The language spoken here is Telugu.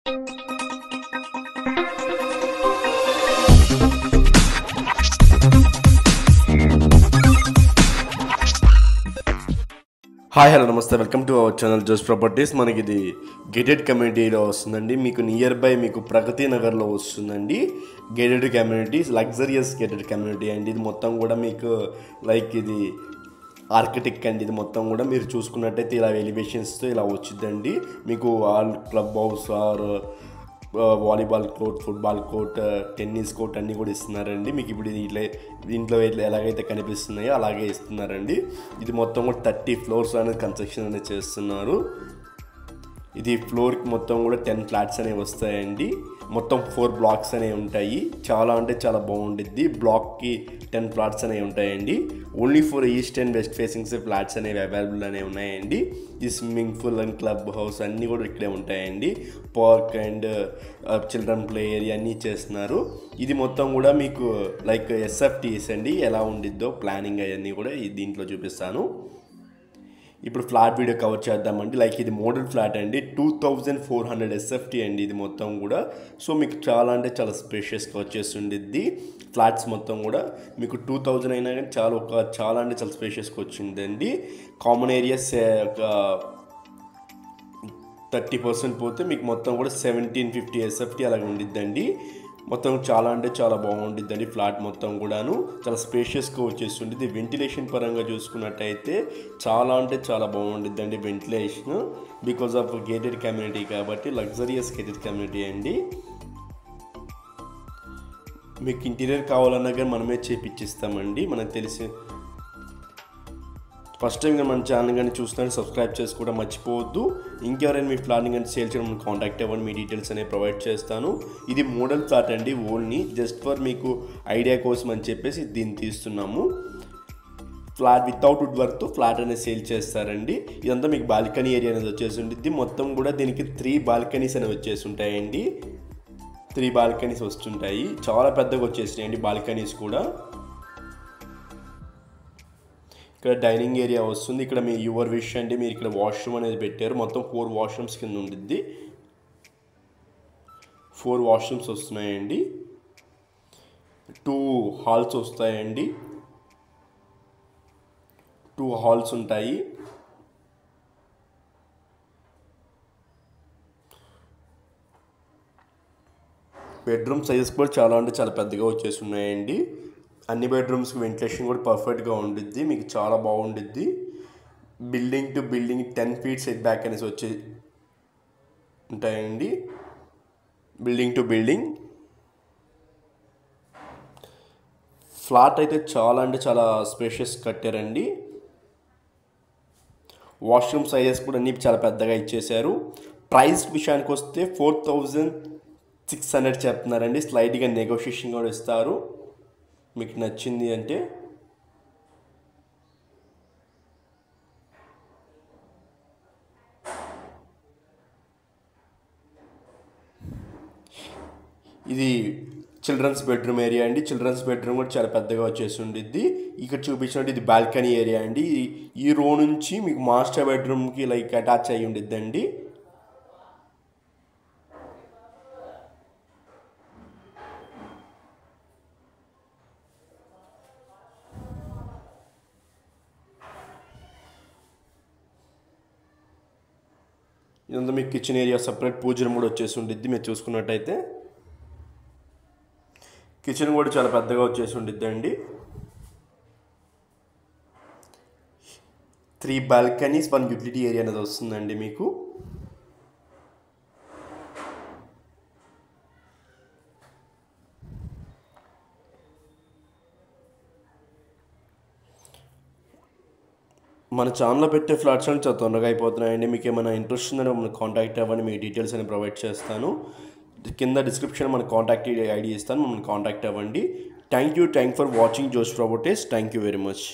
హాయ్ హలో నమస్తే, welcome to our channel Jo's properties. మనకి ఇది గేటెడ్ కమ్యూనిటీలో వస్తుందండి. మీకు నియర్ బై మీకు ప్రగతి నగర్లో వస్తుందండి. Gated communities, luxurious gated community అండి. ఇది మొత్తం కూడా మీకు లైక్ ఇది ఆర్కిటెక్ట్ అండి. ఇది మొత్తం కూడా మీరు చూసుకున్నట్టయితే ఇలా ఎలివేషన్స్తో ఇలా వచ్చిందండి. మీకు all club house or volleyball court, football court, tennis court అన్నీ కూడా ఇస్తున్నారండి. మీకు ఇప్పుడు దీంట్లో ఎలాగైతే కనిపిస్తున్నాయో అలాగే ఇస్తున్నారండి. ఇది మొత్తం కూడా 30 ఫ్లోర్స్ అనేది కన్స్ట్రక్షన్ అనేది చేస్తున్నారు. ఇది ఫ్లోర్కి మొత్తం కూడా 10 ఫ్లాట్స్ అనేవి వస్తాయండి. మొత్తం 4 బ్లాక్స్ అనేవి ఉంటాయి. చాలా అంటే చాలా బాగుంటుంది. బ్లాక్కి 10 ఫ్లాట్స్ అనేవి ఉంటాయండి. Only for east and west facings flats అనేవి అవైలబుల్ అనేవి ఉన్నాయండి. ఈ swimming pool and club house అన్నీ కూడా ఇక్కడే ఉంటాయండి. Park and children play area అన్నీ చేస్తున్నారు. ఇది మొత్తం కూడా మీకు లైక్ ఎస్ఎఫ్టీస్ అండి. ఎలా ఉండిద్దో ప్లానింగ్ అవన్నీ కూడా దీంట్లో చూపిస్తాను. ఇప్పుడు ఫ్లాట్ వీడియో కవర్ చేద్దామండి. లైక్ ఇది మోడల్ ఫ్లాట్ అండి. 2400 ఎస్ఎఫ్టీ అండి ఇది మొత్తం కూడా. సో మీకు చాలా అంటే చాలా స్పేషియస్గా వచ్చేసిండిద్ది. ఫ్లాట్స్ మొత్తం కూడా మీకు 2000 అయినా కానీ చాలా అంటే చాలా స్పేషియస్గా వచ్చిందండి. కామన్ ఏరియాస్ ఒక 30% పోతే మీకు మొత్తం కూడా 1750 ఎస్ఎఫ్టీ అలాగే ఉండిద్దండి. మొత్తం చాలా అంటే చాలా బాగుండిద్దండి. ఫ్లాట్ మొత్తం కూడాను చాలా స్పేషియస్గా వచ్చేస్తుంటుంది. వెంటిలేషన్ పరంగా చూసుకున్నట్టయితే చాలా అంటే చాలా బాగుండిద్దండి ventilation. Because of gated community కాబట్టి లగ్జరియస్ గేటెడ్ కమ్యూనిటీ అండి. మీకు ఇంటీరియర్ కావాలన్నా కానీ మనమే చేపిచ్చిస్తామండి. మనకు తెలిసి ఫస్ట్ టైం కానీ మన ఛానల్ కానీ చూస్తున్నారు సబ్స్క్రైబ్ చేసుకోవడం మర్చిపోవద్దు. ఇంకెవరైనా మీ ఫ్లాట్ని కానీ సేల్ చేయడం మనకు కాంటాక్ట్ అవ్వండి. మీ డీటెయిల్స్ అనేవి ప్రొవైడ్ చేస్తాను. ఇది మోడల్ ఫ్లాట్ అండి. ఓన్లీ జస్ట్ ఫర్ మీకు ఐడియా కోసం అని చెప్పేసి దీన్ని తీస్తున్నాము. ఫ్లాట్ వితౌట్ వుడ్ వర్క్తో ఫ్లాట్ అనేది సేల్ చేస్తారండి. ఇదంతా మీకు బాల్కనీ ఏరియా అనేది వచ్చేసి ఉంటుంది. మొత్తం కూడా దీనికి 3 బాల్కనీస్ అనేవి వచ్చేసి ఉంటాయండి. 3 బాల్కనీస్ వస్తుంటాయి. చాలా పెద్దగా వచ్చేసినాయండి బాల్కనీస్ కూడా. ఇక్కడ డైనింగ్ ఏరియా వస్తుంది. ఇక్కడ మీ యువర్ విష్ అండి. మీరు ఇక్కడ వాష్రూమ్ అనేది పెట్టారు. మొత్తం 4 వాష్రూమ్స్ కింద ఉండిద్ది. 4 వాష్రూమ్స్ వస్తున్నాయండి. 2 హాల్స్ వస్తాయండి. 2 హాల్స్ ఉంటాయి. బెడ్రూమ్ సైజెస్ కూడా చాలా అంటే చాలా పెద్దగా వచ్చేసి ఉన్నాయండి. అన్ని బెడ్రూమ్స్కి వెంటిలేషన్ కూడా పర్ఫెక్ట్గా ఉండిద్ది. మీకు చాలా బాగుండిద్ది. Building to building 10 feet set back అనేసి వచ్చి ఉంటాయండి. బిల్డింగ్ టు బిల్డింగ్ ఫ్లాట్ అయితే చాలా అంటే చాలా స్పేషియస్ కట్టారండి. వాష్రూమ్ సైజెస్ కూడా అన్నీ చాలా పెద్దగా ఇచ్చేశారు. ప్రైస్ విషయానికి వస్తే 4600 చెప్తున్నారండి. స్లైడ్గా నెగోషియేషన్ కూడా ఇస్తారు. మీకు నచ్చింది అంటే ఇది చిల్డ్రన్స్ బెడ్రూమ్ ఏరియా అండి. చిల్డ్రన్స్ బెడ్రూమ్ కూడా చాలా పెద్దగా వచ్చేసి ఉండిద్ది. ఇక్కడ చూపించినట్టు ఇది బాల్కనీ ఏరియా అండి. ఈ రో నుంచి మీకు మాస్టర్ బెడ్రూమ్కి లైక్ అటాచ్ అయ్యి ఉండిద్దండి. ఇదంతా మీకు కిచెన్ ఏరియా, సపరేట్ పూజ రూమ్ కూడా వచ్చేసి ఉండిద్ది. మీరు చూసుకున్నట్టయితే కిచెన్ కూడా చాలా పెద్దగా వచ్చేసి ఉండిద్ది అండి. 3 బాల్కనీస్, 1 యూటిలిటీ ఏరియా అనేది వస్తుందండి మీకు. మన ఛానల్లో పెట్టే ఫ్లాట్స్ అని చాలా తొందరగా అయిపోతున్నాయండి. మీకు ఏమైనా ఇంట్రెస్ట్ ఉందంటే మనకు కాంటాక్ట్ అవ్వండి. మీ డీటెయిల్స్ అని ప్రొవైడ్ చేస్తాను. కింద డిస్క్రిప్షన్ మన కాంటాక్ట్ ఐడి ఇస్తాను. మమ్మల్ని కాంటాక్ట్ అవ్వండి. Thank you for watching Jo's properties. Thank you very much.